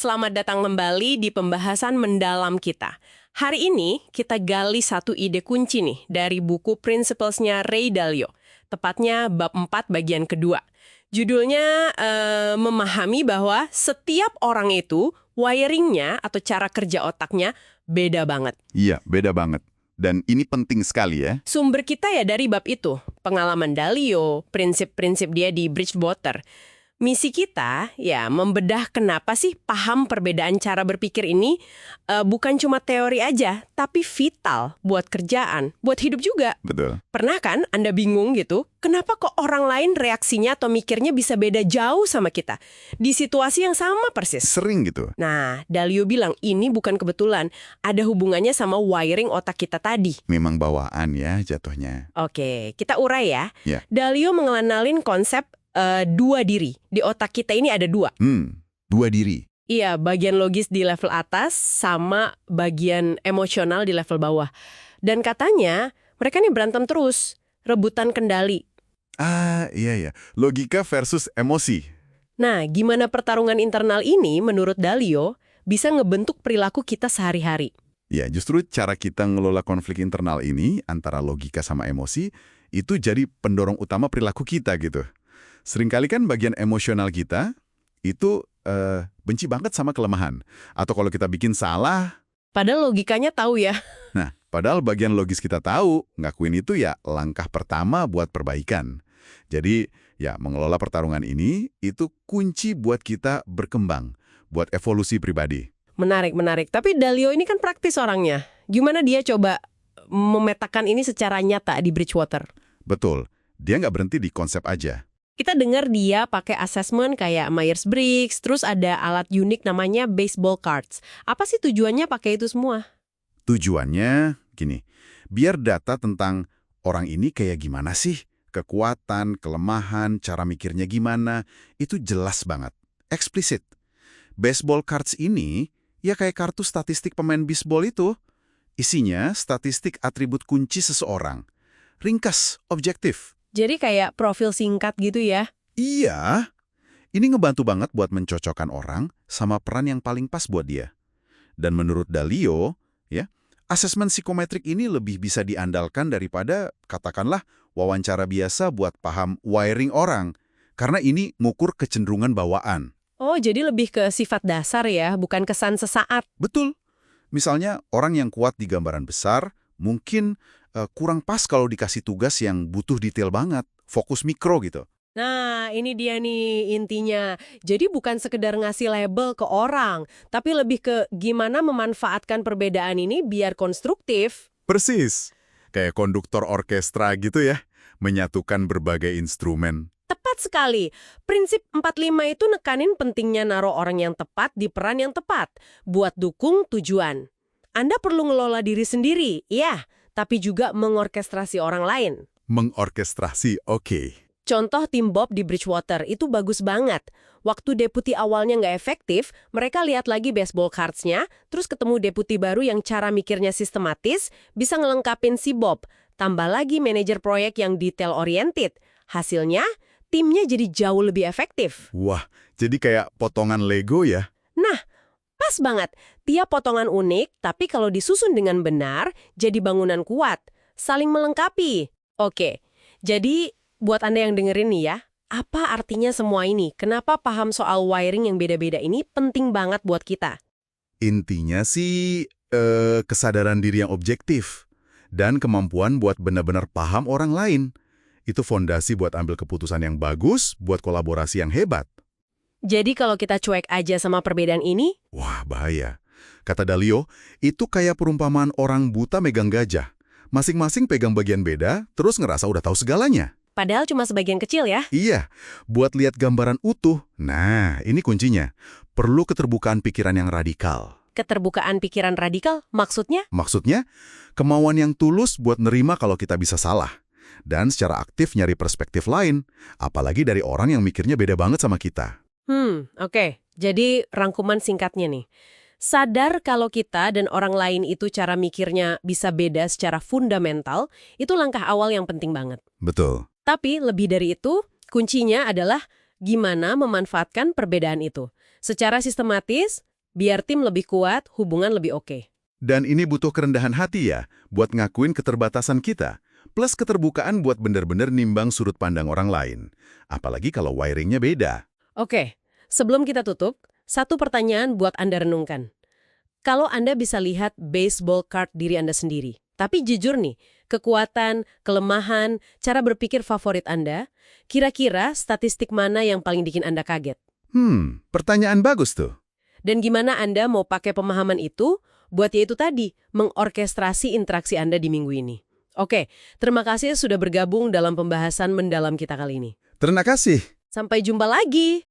Selamat datang kembali di pembahasan mendalam kita. Hari ini kita gali satu ide kunci nih dari buku Principles-nya Ray Dalio. Tepatnya bab 4 bagian kedua. Judulnya memahami bahwa setiap orang itu wiringnya atau cara kerja otaknya beda banget. Iya, beda banget. Dan ini penting sekali ya. Sumber kita ya dari bab itu. Pengalaman Dalio, prinsip-prinsip dia di Bridgewater. Misi kita, ya membedah kenapa sih paham perbedaan cara berpikir ini bukan cuma teori aja, tapi vital buat kerjaan, buat hidup juga. Betul. Pernah kan Anda bingung gitu, kenapa kok orang lain reaksinya atau mikirnya bisa beda jauh sama kita? Di situasi yang sama persis. Sering gitu. Nah, Dalio bilang ini bukan kebetulan, ada hubungannya sama wiring otak kita tadi. Memang bawaan ya jatuhnya. Oke, kita urai ya. Ya. Dalio mengenalin konsep dua diri. Di otak kita ini ada dua. Dua diri. Iya, bagian logis di level atas sama bagian emosional di level bawah. Dan katanya mereka nih berantem terus, rebutan kendali. Iya. Logika versus emosi. Nah, gimana pertarungan internal ini menurut Dalio bisa ngebentuk perilaku kita sehari-hari? Ya, justru cara kita ngelola konflik internal ini antara logika sama emosi itu jadi pendorong utama perilaku kita gitu. Seringkali kan bagian emosional kita itu benci banget sama kelemahan. Atau kalau kita bikin salah. Padahal logikanya tahu ya. Nah, padahal bagian logis kita tahu, ngakuin itu ya langkah pertama buat perbaikan. Jadi, ya mengelola pertarungan ini itu kunci buat kita berkembang, buat evolusi pribadi. Menarik. Tapi Dalio ini kan praktis orangnya. Gimana dia coba memetakan ini secara nyata di Bridgewater? Betul, dia nggak berhenti di konsep aja. Kita dengar dia pakai assessment kayak Myers-Briggs, terus ada alat unik namanya baseball cards. Apa sih tujuannya pakai itu semua? Tujuannya gini, biar data tentang orang ini kayak gimana sih, kekuatan, kelemahan, cara mikirnya gimana, itu jelas banget, eksplisit. Baseball cards ini, ya kayak kartu statistik pemain bisbol itu, isinya statistik atribut kunci seseorang. Ringkas, objektif. Jadi kayak profil singkat gitu ya? Iya, ini ngebantu banget buat mencocokkan orang sama peran yang paling pas buat dia. Dan menurut Dalio, ya, asesmen psikometrik ini lebih bisa diandalkan daripada, katakanlah, wawancara biasa buat paham wiring orang. Karena ini ngukur kecenderungan bawaan. Oh, jadi lebih ke sifat dasar ya, bukan kesan sesaat. Betul. Misalnya, orang yang kuat di gambaran besar, mungkin kurang pas kalau dikasih tugas yang butuh detail banget, fokus mikro gitu. Nah, ini dia nih intinya. Jadi bukan sekedar ngasih label ke orang, tapi lebih ke gimana memanfaatkan perbedaan ini biar konstruktif. Persis. Kayak konduktor orkestra gitu ya, menyatukan berbagai instrumen. Tepat sekali. Prinsip 45 itu nekanin pentingnya naruh orang yang tepat di peran yang tepat, buat dukung tujuan. Anda perlu ngelola diri sendiri, iya, tapi juga mengorkestrasi orang lain. Mengorkestrasi, oke. Contoh tim Bob di Bridgewater itu bagus banget. Waktu deputi awalnya nggak efektif, mereka lihat lagi baseball cards-nya, terus ketemu deputi baru yang cara mikirnya sistematis, bisa ngelengkapin si Bob. Tambah lagi manajer proyek yang detail-oriented. Hasilnya, timnya jadi jauh lebih efektif. Wah, jadi kayak potongan Lego ya? Nah, pas banget. Tiap potongan unik, tapi kalau disusun dengan benar, jadi bangunan kuat. Saling melengkapi. Oke, jadi buat Anda yang dengerin nih ya, apa artinya semua ini? Kenapa paham soal wiring yang beda-beda ini penting banget buat kita? Intinya sih kesadaran diri yang objektif dan kemampuan buat benar-benar paham orang lain. Itu fondasi buat ambil keputusan yang bagus, buat kolaborasi yang hebat. Jadi kalau kita cuek aja sama perbedaan ini, Wah, bahaya. Kata Dalio, itu kayak perumpamaan orang buta megang gajah. Masing-masing pegang bagian beda, terus ngerasa udah tahu segalanya. padahal cuma sebagian kecil ya. Iya, buat lihat gambaran utuh. Nah, ini kuncinya. Perlu keterbukaan pikiran yang radikal. Keterbukaan pikiran radikal, maksudnya? Maksudnya, kemauan yang tulus buat nerima kalau kita bisa salah. Dan secara aktif nyari perspektif lain, apalagi dari orang yang mikirnya beda banget sama kita. Oke. Jadi rangkuman singkatnya nih. Sadar kalau kita dan orang lain itu cara mikirnya bisa beda secara fundamental, itu langkah awal yang penting banget. Betul. Tapi lebih dari itu, kuncinya adalah gimana memanfaatkan perbedaan itu. Secara sistematis, Biar tim lebih kuat, hubungan lebih oke. Dan ini butuh kerendahan hati ya, buat ngakuin keterbatasan kita. Plus keterbukaan buat bener-bener nimbang sudut pandang orang lain. Apalagi kalau wiringnya beda. Oke, sebelum kita tutup, satu pertanyaan buat Anda renungkan. Kalau Anda bisa lihat baseball card diri Anda sendiri, tapi jujur nih, kekuatan, kelemahan, cara berpikir favorit Anda, kira-kira statistik mana yang paling bikin Anda kaget? Pertanyaan bagus tuh. Dan gimana Anda mau pakai pemahaman itu buat yaitu tadi, mengorkestrasi interaksi Anda di minggu ini? Oke, terima kasih sudah bergabung dalam pembahasan mendalam kita kali ini. Terima kasih. Sampai jumpa lagi!